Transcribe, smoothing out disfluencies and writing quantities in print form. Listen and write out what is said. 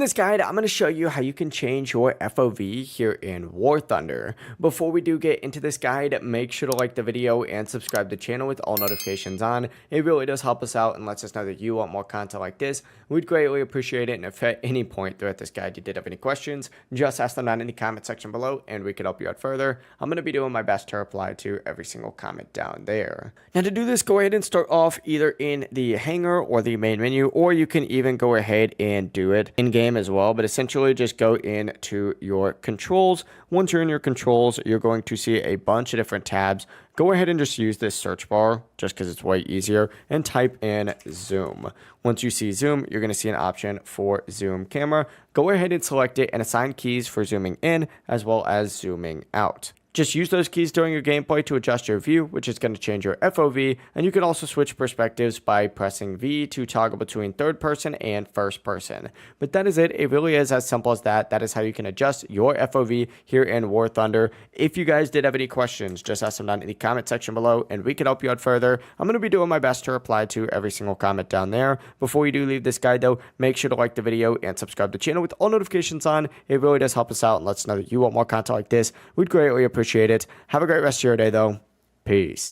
this guide, I'm going to show you how you can change your FOV here in War Thunder. Before we do get into this guide, make sure to like the video and subscribe to the channel with all notifications on. It really does help us out and lets us know that you want more content like this. We'd greatly appreciate it, and if at any point throughout this guide you did have any questions, just ask them down in the comment section below and we could help you out further. I'm going to be doing my best to reply to every single comment down there. Now to do this, go ahead and start off either in the hangar or the main menu, or you can even go ahead and do it in game as well, but essentially just go into your controls. Once you're in your controls, you're going to see a bunch of different tabs. Go ahead and just use this search bar just because it's way easier and type in zoom. Once you see zoom, you're going to see an option for zoom camera. Go ahead and select it and assign keys for zooming in as well as zooming out. Just use those keys during your gameplay to adjust your view, which is going to change your FOV, and you can also switch perspectives by pressing V to toggle between third person and first person. But that is it. It really is as simple as that. That is how you can adjust your FOV here in War Thunder. If you guys did have any questions, just ask them down in the comment section below, and we can help you out further. I'm going to be doing my best to reply to every single comment down there. Before you do leave this guide, though, make sure to like the video and subscribe to the channel with all notifications on. It really does help us out and lets us know that you want more content like this. We'd greatly appreciate it. Have a great rest of your day, though. Peace.